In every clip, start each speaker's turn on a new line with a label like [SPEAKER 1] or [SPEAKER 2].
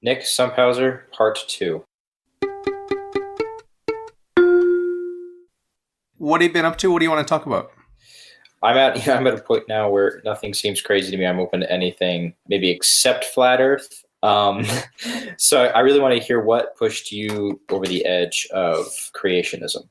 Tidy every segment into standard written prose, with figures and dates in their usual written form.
[SPEAKER 1] Nick Stumphauzer, Part 2.
[SPEAKER 2] What have you been up to? What do you want to talk about?
[SPEAKER 1] I'm at a point now where nothing seems crazy to me. I'm open to anything, maybe except flat Earth. So I really want to hear what pushed you over the edge of creationism.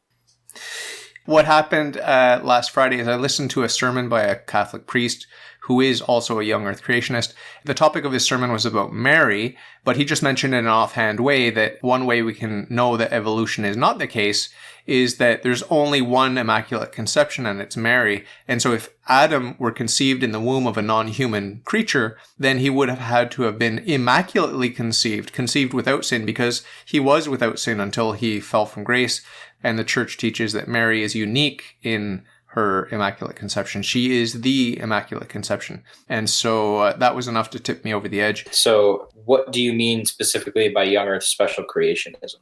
[SPEAKER 2] What happened last Friday is I listened to a sermon by a Catholic priest who is also a young Earth creationist. The topic of his sermon was about Mary, but he just mentioned in an offhand way that one way we can know that evolution is not the case is that there's only one immaculate conception, and it's Mary. And so if Adam were conceived in the womb of a non-human creature, then he would have had to have been immaculately conceived without sin, because he was without sin until he fell from grace. And the church teaches that Mary is unique in her immaculate conception. She is the immaculate conception. And so that was enough to tip me over the edge.
[SPEAKER 1] So what do you mean specifically by young Earth special creationism?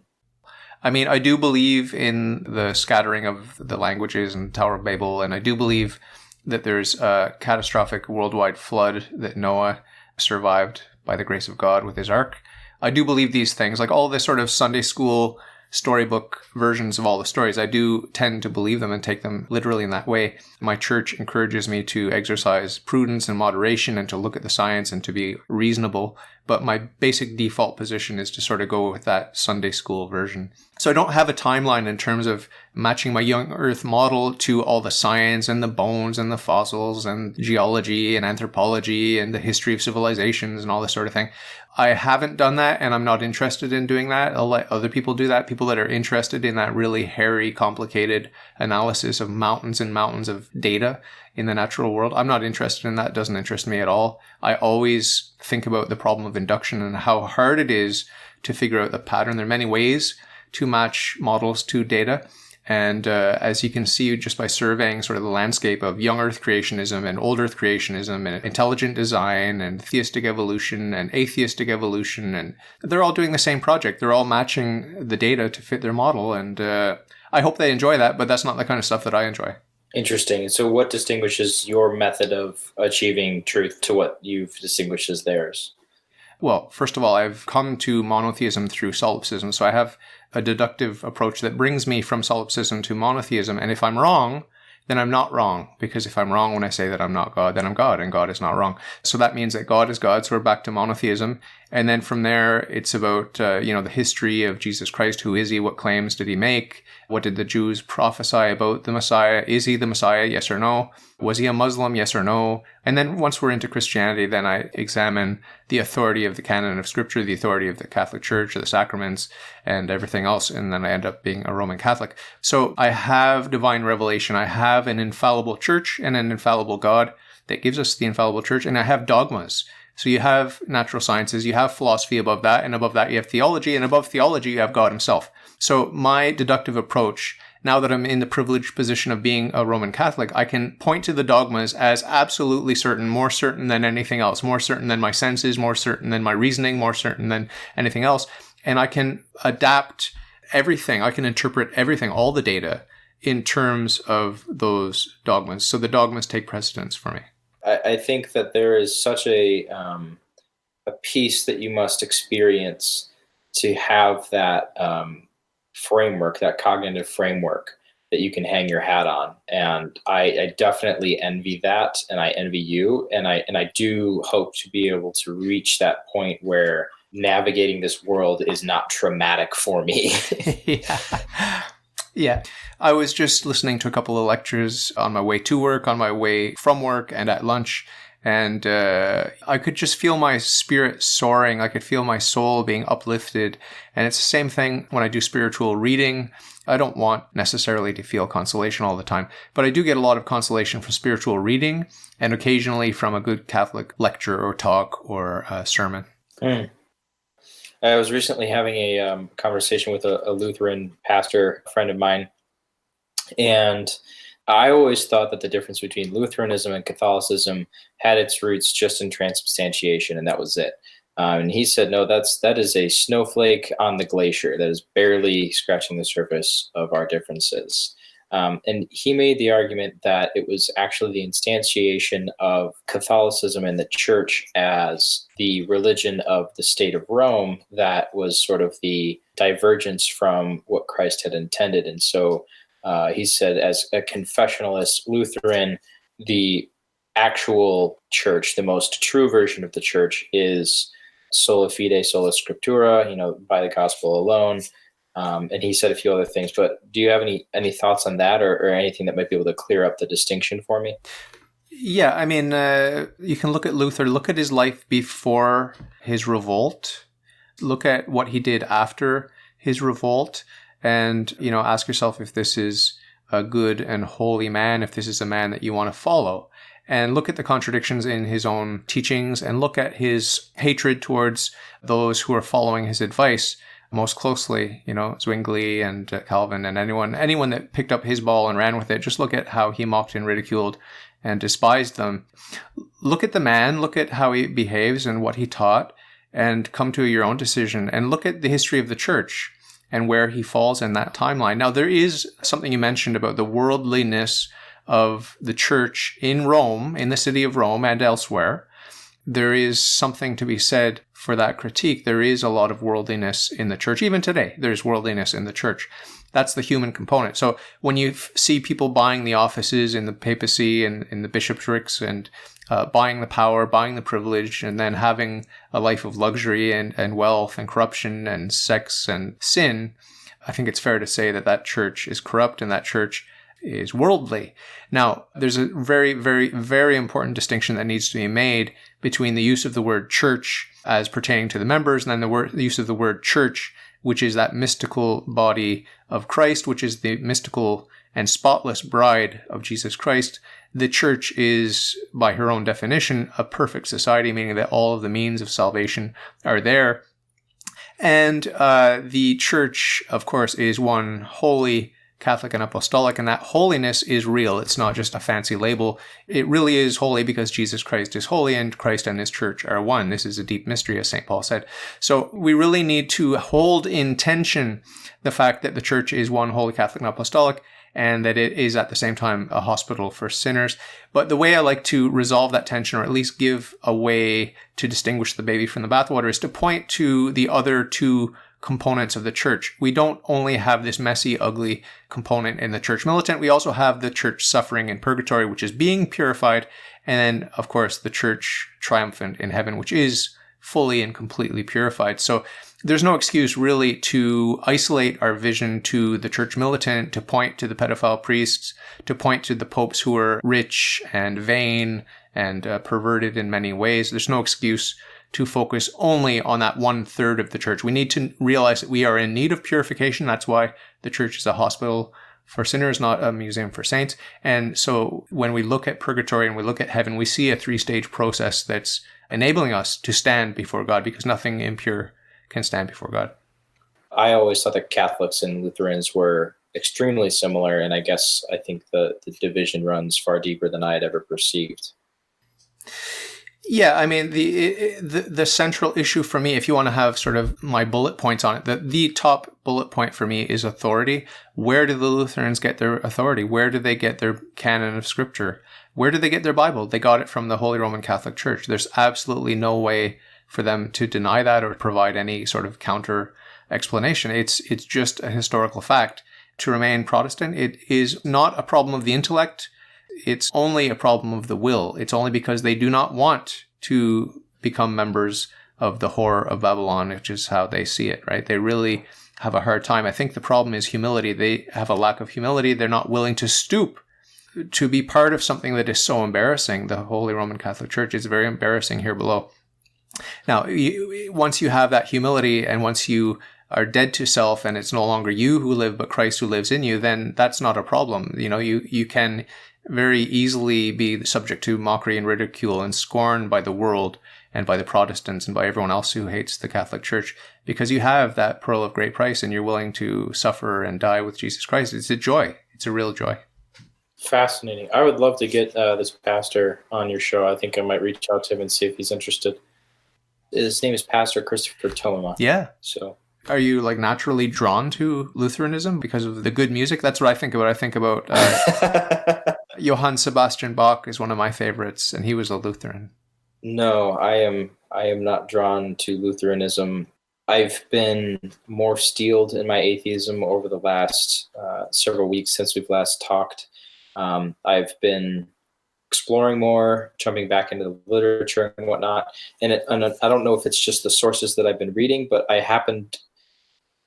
[SPEAKER 2] I mean, I do believe in the scattering of the languages and Tower of Babel, and I do believe that there's a catastrophic worldwide flood that Noah survived by the grace of God with his ark. I do believe these things, like all this sort of Sunday school storybook versions of all the stories. I do tend to believe them and take them literally in that way. My church encourages me to exercise prudence and moderation and to look at the science and to be reasonable. But my basic default position is to sort of go with that Sunday school version. So I don't have a timeline in terms of matching my young Earth model to all the science and the bones and the fossils and geology and anthropology and the history of civilizations and all this sort of thing. I haven't done that, and I'm not interested in doing that. I'll let other people do that. People that are interested in that really hairy, complicated analysis of mountains and mountains of data in the natural world. I'm not interested in that. It doesn't interest me at all. I always think about the problem of induction and how hard it is to figure out the pattern. There are many ways to match models to data. And as you can see just by surveying sort of the landscape of young Earth creationism and old Earth creationism and intelligent design and theistic evolution and atheistic evolution, and they're all doing the same project. They're all matching the data to fit their model. And I hope they enjoy that, but that's not the kind of stuff that I enjoy.
[SPEAKER 1] Interesting. So what distinguishes your method of achieving truth to what you've distinguished as theirs?
[SPEAKER 2] Well, first of all, I've come to monotheism through solipsism. So I have a deductive approach that brings me from solipsism to monotheism. And if I'm wrong, then I'm not wrong. Because if I'm wrong when I say that I'm not God, then I'm God, and God is not wrong. So that means that God is God. So we're back to monotheism. And then from there, it's about, the history of Jesus Christ. Who is he? What claims did he make? What did the Jews prophesy about the Messiah? Is he the Messiah? Yes or no? Was he a Muslim? Yes or no? And then once we're into Christianity, then I examine the authority of the canon of Scripture, the authority of the Catholic Church, the sacraments, and everything else. And then I end up being a Roman Catholic. So I have divine revelation. I have an infallible church and an infallible God that gives us the infallible church. And I have dogmas. So you have natural sciences, you have philosophy above that, and above that you have theology, and above theology you have God himself. So my deductive approach, now that I'm in the privileged position of being a Roman Catholic, I can point to the dogmas as absolutely certain, more certain than anything else, more certain than my senses, more certain than my reasoning, more certain than anything else. And I can adapt everything, I can interpret everything, all the data, in terms of those dogmas. So the dogmas take precedence for me.
[SPEAKER 1] I think that there is such a piece that you must experience to have that framework, that cognitive framework that you can hang your hat on. And I definitely envy that, and I envy you. And I do hope to be able to reach that point where navigating this world is not traumatic for me.
[SPEAKER 2] Yeah. I was just listening to a couple of lectures on my way to work, on my way from work, and at lunch. And I could just feel my spirit soaring. I could feel my soul being uplifted. And it's the same thing when I do spiritual reading. I don't want necessarily to feel consolation all the time, but I do get a lot of consolation from spiritual reading and occasionally from a good Catholic lecture or talk or sermon.
[SPEAKER 1] I was recently having a conversation with a Lutheran pastor, a friend of mine, and I always thought that the difference between Lutheranism and Catholicism had its roots just in transubstantiation, and that was it. And he said, no, that is a snowflake on the glacier that is barely scratching the surface of our differences. And he made the argument that it was actually the instantiation of Catholicism and the church as the religion of the state of Rome that was sort of the divergence from what Christ had intended. And so he said, as a confessionalist Lutheran, the actual church, the most true version of the church, is sola fide, sola scriptura, by the gospel alone. And he said a few other things, but do you have any thoughts on that or anything that might be able to clear up the distinction for me?
[SPEAKER 2] Yeah, I mean, you can look at Luther, look at his life before his revolt, look at what he did after his revolt, and, ask yourself if this is a good and holy man, if this is a man that you want to follow. And look at the contradictions in his own teachings and look at his hatred towards those who are following his advice most closely, Zwingli and Calvin and anyone that picked up his ball and ran with it. Just look at how he mocked and ridiculed and despised them. Look at the man, look at how he behaves and what he taught, and come to your own decision. And look at the history of the church and where he falls in that timeline. Now, there is something you mentioned about the worldliness of the church in Rome, in the city of Rome and elsewhere. There is something to be said for that critique. There is a lot of worldliness in the church. Even today, there's worldliness in the church. That's the human component. So when you see people buying the offices in the papacy and in the bishoprics and buying the power, buying the privilege, and then having a life of luxury and wealth and corruption and sex and sin, I think it's fair to say that that church is corrupt and that church is worldly. Now, there's a very, very, very important distinction that needs to be made between the use of the word church as pertaining to the members and then the use of the word church, which is that mystical body of Christ, which is the mystical and spotless bride of Jesus Christ. The church is, by her own definition, a perfect society, meaning that all of the means of salvation are there. And the church, of course, is one holy, Catholic and apostolic, and that holiness is real. It's not just a fancy label. It really is holy because Jesus Christ is holy and Christ and his church are one. This is a deep mystery, as St. Paul said. So we really need to hold in tension the fact that the church is one holy, Catholic and apostolic, and that it is at the same time a hospital for sinners. But the way I like to resolve that tension, or at least give a way to distinguish the baby from the bathwater, is to point to the other two components of the church. We don't only have this messy, ugly component in the church militant. We also have the church suffering in purgatory, which is being purified. And then, of course, the church triumphant in heaven, which is fully and completely purified. So there's no excuse really to isolate our vision to the church militant, to point to the pedophile priests, to point to the popes who are rich and vain and perverted in many ways. There's no excuse to focus only on that 1/3 of the church. We need to realize that we are in need of purification. That's why the church is a hospital for sinners, not a museum for saints. And so when we look at purgatory and we look at heaven, we see a 3-stage process that's enabling us to stand before God, because nothing impure can stand before God.
[SPEAKER 1] I always thought that Catholics and Lutherans were extremely similar, and I think the division runs far deeper than I had ever perceived.
[SPEAKER 2] Yeah, I mean, the central issue for me, if you want to have sort of my bullet points on it, the top bullet point for me is authority. Where do the Lutherans get their authority? Where do they get their canon of scripture? Where do they get their Bible? They got it from the Holy Roman Catholic Church. There's absolutely no way for them to deny that or provide any sort of counter explanation. It's just a historical fact. To remain Protestant, it is not a problem of the intellect. It's only a problem of the will. It's only because they do not want to become members of the whore of Babylon, which is how they see it, right? They really have a hard time. I think the problem is humility. They have a lack of humility. They're not willing to stoop to be part of something that is so embarrassing. The Holy Roman Catholic Church is very embarrassing here below. Now, once you have that humility and once you are dead to self and it's no longer you who live, but Christ who lives in you, then that's not a problem. You can very easily be subject to mockery and ridicule and scorn by the world and by the Protestants and by everyone else who hates the Catholic Church, because you have that pearl of great price and you're willing to suffer and die with Jesus Christ. It's a joy. It's a real joy.
[SPEAKER 1] Fascinating. I would love to get this pastor on your show. I think I might reach out to him and see if he's interested. His name is Pastor Christopher Toma.
[SPEAKER 2] Yeah.
[SPEAKER 1] So
[SPEAKER 2] Are you like naturally drawn to Lutheranism because of the good music? That's what I think about. I think about Johann Sebastian Bach is one of my favorites, and he was a Lutheran.
[SPEAKER 1] No, I am not drawn to Lutheranism. I've been more steeled in my atheism over the last several weeks since we've last talked. I've been exploring more, jumping back into the literature and whatnot. And I don't know if it's just the sources that I've been reading, but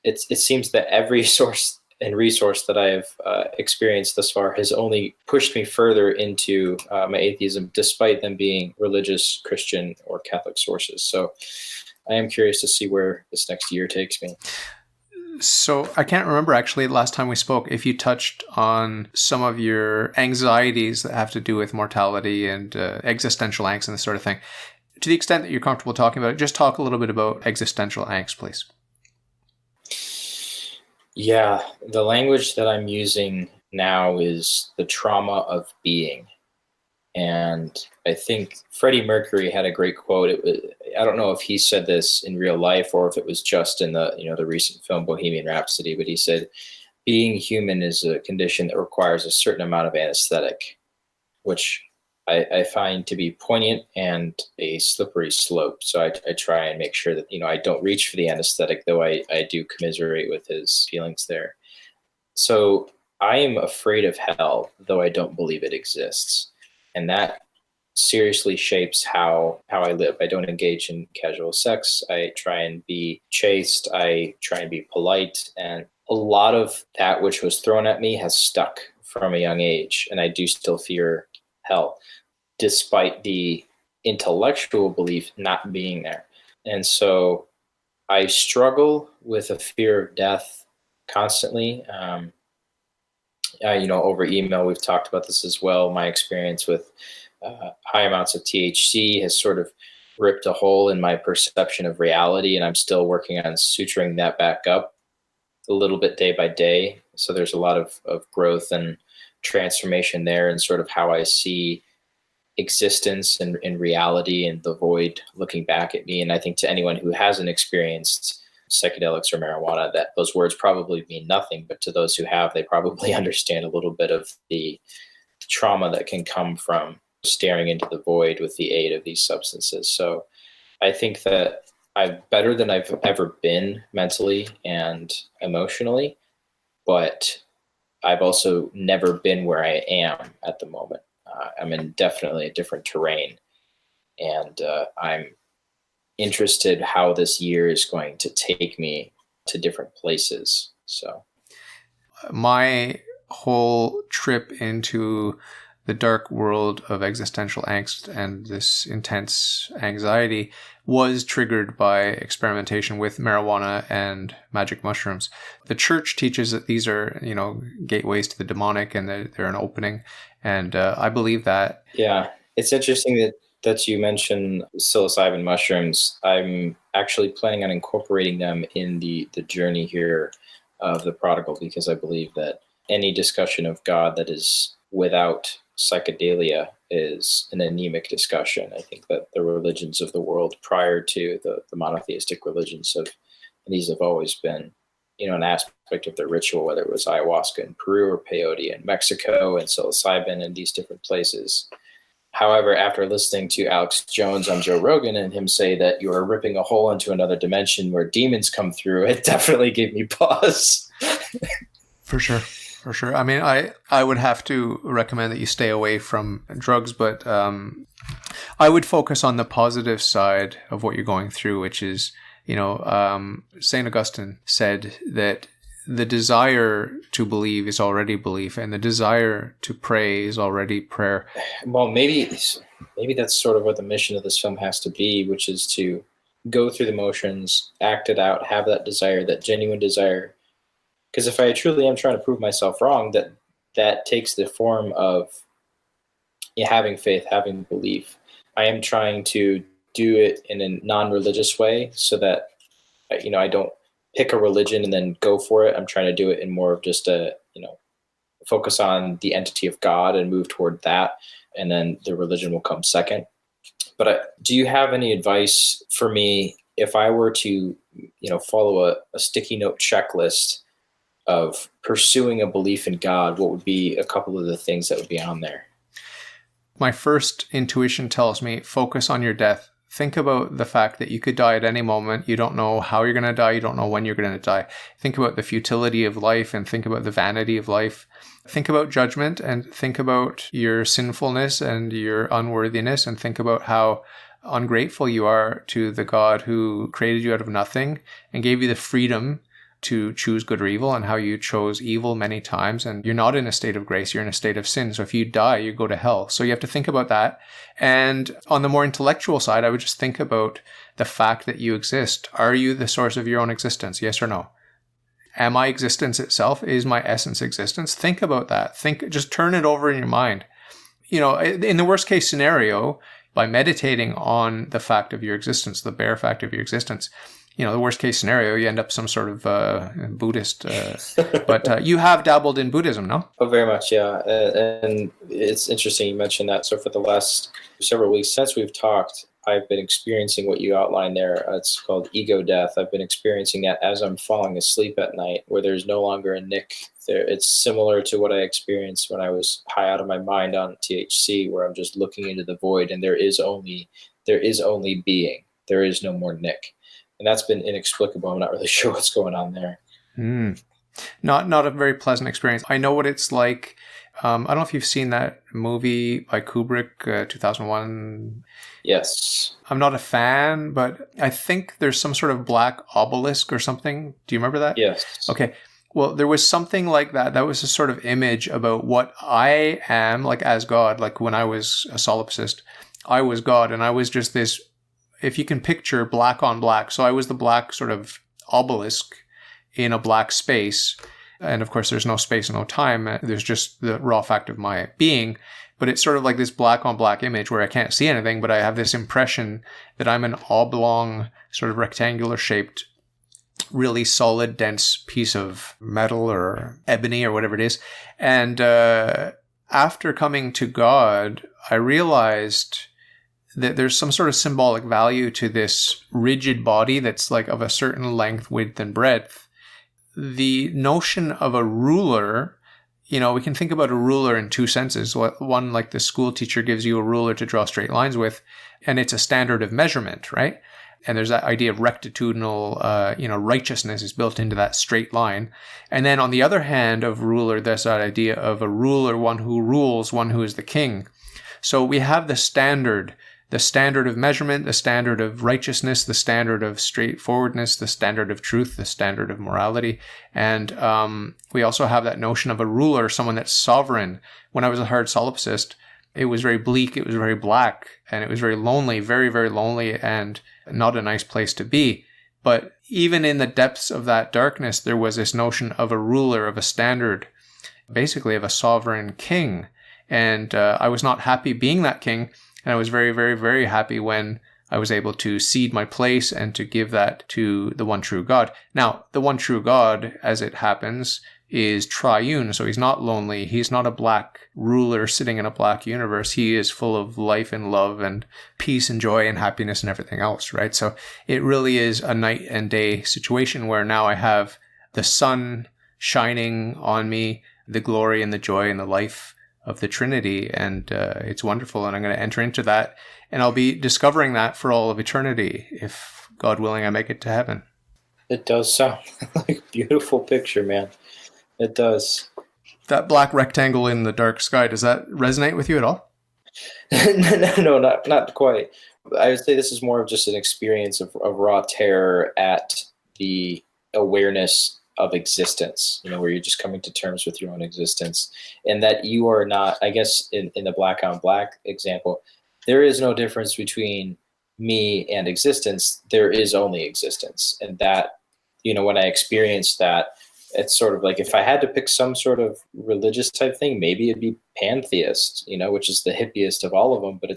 [SPEAKER 1] it seems that every source and resource that I've experienced thus far has only pushed me further into my atheism, despite them being religious, Christian, or Catholic sources. So I am curious to see where this next year takes me.
[SPEAKER 2] So I can't remember actually last time we spoke if you touched on some of your anxieties that have to do with mortality and existential angst and this sort of thing. To the extent that you're comfortable talking about it, just talk a little bit about existential angst, please.
[SPEAKER 1] Yeah, the language that I'm using now is the trauma of being. And I think Freddie Mercury had a great quote. I don't know if he said this in real life or if it was just in the recent film Bohemian Rhapsody, but he said, being human is a condition that requires a certain amount of anesthetic, which I find to be poignant and a slippery slope. So I try and make sure that, I don't reach for the anesthetic, though I do commiserate with his feelings there. So I am afraid of hell, though I don't believe it exists. And that seriously shapes how I live. I don't engage in casual sex. I try and be chaste. I try and be polite. And a lot of that which was thrown at me has stuck from a young age. And I do still fear hell, despite the intellectual belief not being there. And so I struggle with a fear of death constantly. Over email, we've talked about this as well. My experience with high amounts of THC has sort of ripped a hole in my perception of reality, and I'm still working on suturing that back up a little bit day by day. So there's a lot of growth and transformation there, and sort of how I see existence and reality and the void looking back at me. And I think to anyone who hasn't experienced psychedelics or marijuana, that those words probably mean nothing, but to those who have, they probably understand a little bit of the trauma that can come from staring into the void with the aid of these substances. So I think that I'm better than I've ever been mentally and emotionally, but I've also never been where I am at the moment. I'm in definitely a different terrain, and I'm interested how this year is going to take me to different places. So
[SPEAKER 2] my whole trip into the dark world of existential angst and this intense anxiety was triggered by experimentation with marijuana and magic mushrooms. The church teaches that these are, gateways to the demonic, and they're an opening. And I believe that.
[SPEAKER 1] Yeah, it's interesting that you mentioned psilocybin mushrooms. I'm actually planning on incorporating them in the journey here of the prodigal, because I believe that any discussion of God that is without psychedelia is an anemic discussion. I think that the religions of the world prior to the monotheistic religions these have always been, an aspect of their ritual, whether it was ayahuasca in Peru or peyote in Mexico and psilocybin in these different places. However, after listening to Alex Jones on Joe Rogan and him say that you are ripping a hole into another dimension where demons come through, it definitely gave me pause.
[SPEAKER 2] For sure. For sure. I mean, I would have to recommend that you stay away from drugs, but I would focus on the positive side of what you're going through, which is, St. Augustine said that the desire to believe is already belief, and the desire to pray is already prayer.
[SPEAKER 1] Well, maybe that's sort of what the mission of this film has to be, which is to go through the motions, act it out, have that desire, that genuine desire. Because if I truly am trying to prove myself wrong, that takes the form of having faith, having belief. I am trying to do it in a non-religious way so that, I don't pick a religion and then go for it. I'm trying to do it in more of just focus on the entity of God and move toward that. And then the religion will come second. But do you have any advice for me if I were to, follow a sticky note checklist of pursuing a belief in God, what would be a couple of the things that would be on there?
[SPEAKER 2] My first intuition tells me focus on your death. Think about the fact that you could die at any moment. You don't know how you're going to die. You don't know when you're going to die. Think about the futility of life and think about the vanity of life. Think about judgment and think about your sinfulness and your unworthiness and think about how ungrateful you are to the God who created you out of nothing and gave you the freedom to choose good or evil, and how you chose evil many times, and you're not in a state of grace, you're in a state of sin. So if you die, you go to hell. So you have to think about that. And on the more intellectual side, I would just think about the fact that you exist. Are you the source of your own existence? Yes or no? Am I existence itself? Is my essence existence? Think about that. Just turn it over in your mind. In the worst case scenario, by meditating on the fact of your existence, the bare fact of your existence, the worst case scenario, you end up some sort of Buddhist. But you have dabbled in Buddhism, no?
[SPEAKER 1] Oh, very much, yeah. And it's interesting you mentioned that. So for the last several weeks since we've talked, I've been experiencing what you outlined there. It's called ego death. I've been experiencing that as I'm falling asleep at night, where there's no longer a Nick there. It's similar to what I experienced when I was high out of my mind on THC, where I'm just looking into the void and there is only being. There is no more Nick. And that's been inexplicable. I'm not really sure what's going on there.
[SPEAKER 2] Not a very pleasant experience. I know what it's like. I don't know if you've seen that movie by Kubrick, 2001.
[SPEAKER 1] Yes.
[SPEAKER 2] I'm not a fan, but I think there's some sort of black obelisk or something. Do you remember that?
[SPEAKER 1] Yes.
[SPEAKER 2] Okay. Well, there was something like that. That was a sort of image about what I am, like as God. Like when I was a solipsist, I was God, and I was just this, if you can picture black on black. So I was the black sort of obelisk in a black space. And of course, there's no space and no time. There's just the raw fact of my being. But it's sort of like this black on black image where I can't see anything, but I have this impression that I'm an oblong, sort of rectangular shaped, really solid, dense piece of metal or ebony or whatever it is. And after coming to God, I realized that there's some sort of symbolic value to this rigid body that's like of a certain length, width, and breadth. The notion of a ruler, we can think about a ruler in two senses. One, like the school teacher gives you a ruler to draw straight lines with, and it's a standard of measurement, right? And there's that idea of rectitudinal, righteousness is built into that straight line. And then on the other hand of ruler, there's that idea of a ruler, one who rules, one who is the king. So we have the standard of measurement, the standard of righteousness, the standard of straightforwardness, the standard of truth, the standard of morality. And we also have that notion of a ruler, someone that's sovereign. When I was a hard solipsist, it was very bleak, it was very black, and it was very lonely, very, very lonely, and not a nice place to be. But even in the depths of that darkness, there was this notion of a ruler, of a standard, basically of a sovereign king. And I was not happy being that king. And I was very, very, very happy when I was able to cede my place and to give that to the one true God. Now, the one true God, as it happens, is triune. So he's not lonely. He's not a black ruler sitting in a black universe. He is full of life and love and peace and joy and happiness and everything else, right? So it really is a night and day situation where now I have the sun shining on me, the glory and the joy and the life of the Trinity, and it's wonderful, and I'm going to enter into that, and I'll be discovering that for all of eternity, if God willing I make it to heaven.
[SPEAKER 1] It does sound like a beautiful picture, man. It does.
[SPEAKER 2] That black rectangle in the dark sky, does that resonate with you at all?
[SPEAKER 1] No, not quite. I would say this is more of just an experience of raw terror at the awareness of existence, where you're just coming to terms with your own existence, and that you are not, I guess in the black on black example, there is no difference between me and existence. There is only existence. And that, when I experienced that, it's sort of like if I had to pick some sort of religious type thing, maybe it'd be pantheist, which is the hippiest of all of them. But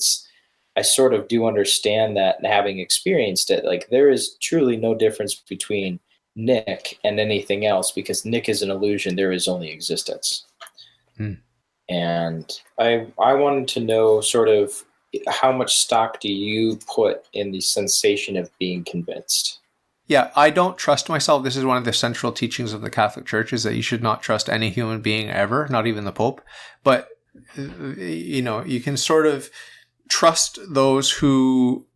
[SPEAKER 1] I sort of do understand that, and having experienced it, like there is truly no difference between Nick and anything else, because Nick is an illusion. There is only existence. And I wanted to know sort of how much stock do you put in the sensation of being convinced?
[SPEAKER 2] Yeah, I don't trust myself. This is one of the central teachings of the Catholic Church, is that you should not trust any human being ever, not even the Pope. But, you can sort of trust those who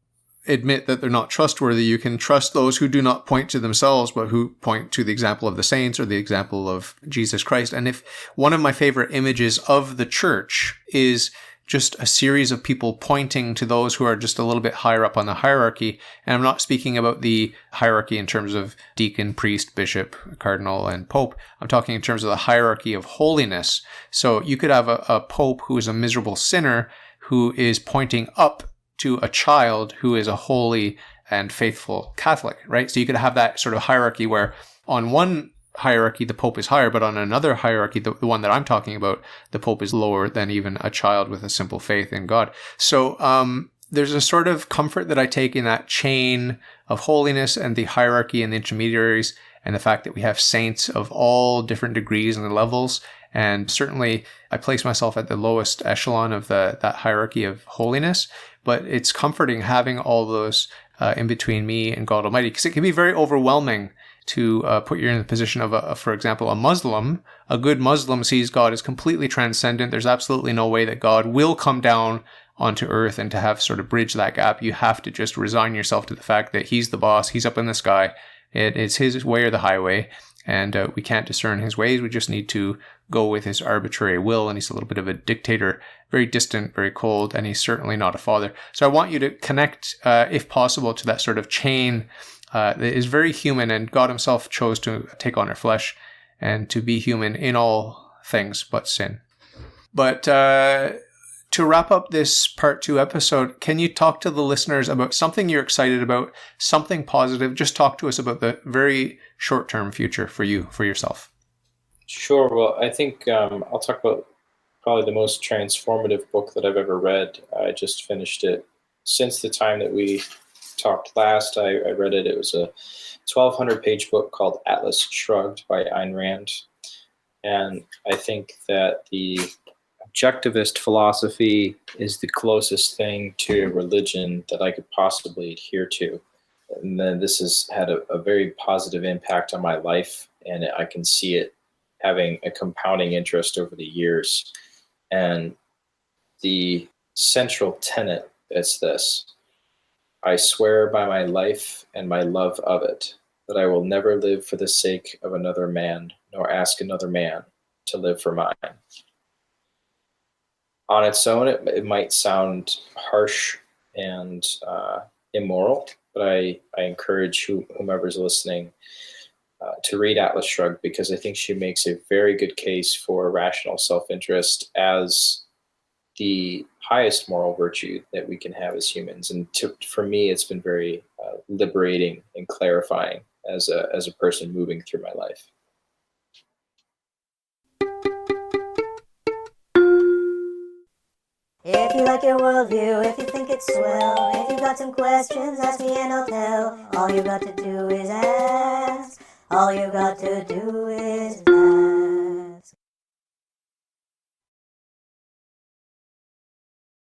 [SPEAKER 2] admit that they're not trustworthy. You can trust those who do not point to themselves, but who point to the example of the saints or the example of Jesus Christ. And if one of my favorite images of the church is just a series of people pointing to those who are just a little bit higher up on the hierarchy. And I'm not speaking about the hierarchy in terms of deacon, priest, bishop, cardinal, and pope. I'm talking in terms of the hierarchy of holiness. So you could have a pope who is a miserable sinner who is pointing up to a child who is a holy and faithful Catholic, right? So you could have that sort of hierarchy where on one hierarchy, the Pope is higher, but on another hierarchy, the one that I'm talking about, the Pope is lower than even a child with a simple faith in God. So there's a sort of comfort that I take in that chain of holiness and the hierarchy and the intermediaries, and the fact that we have saints of all different degrees and levels. And certainly I place myself at the lowest echelon of that hierarchy of holiness, but it's comforting having all those in between me and God Almighty, because it can be very overwhelming to put you in the position of, for example, a Muslim. A good Muslim sees God as completely transcendent. There's absolutely no way that God will come down onto earth, and to have sort of bridge that gap, you have to just resign yourself to the fact that he's the boss, he's up in the sky, it's his way or the highway, and we can't discern his ways. We just need to go with his arbitrary will, and he's a little bit of a dictator, very distant, very cold, and he's certainly not a father. So I want you to connect, if possible, to that sort of chain that is very human, and God himself chose to take on our flesh and to be human in all things but sin. But to wrap up this part 2 episode, can you talk to the listeners about something you're excited about, something positive? Just talk to us about the very short-term future for you, for yourself.
[SPEAKER 1] Sure. Well, I think I'll talk about probably the most transformative book that I've ever read. I just finished it since the time that we talked last. I read it. It was a 1,200-page book called Atlas Shrugged by Ayn Rand. And I think that the objectivist philosophy is the closest thing to religion that I could possibly adhere to. And then this has had a very positive impact on my life, and I can see it having a compounding interest over the years. And the central tenet is this: I swear by my life and my love of it, that I will never live for the sake of another man, nor ask another man to live for mine. On its own, it might sound harsh and immoral, but I encourage whomever's listening to read Atlas Shrugged, because I think she makes a very good case for rational self-interest as the highest moral virtue that we can have as humans. And for me, it's been very liberating and clarifying as a person moving through my life.
[SPEAKER 3] If you like your worldview, if you think it's swell, if you got some questions, ask me and I'll tell. All you got to do is ask. All you got to do is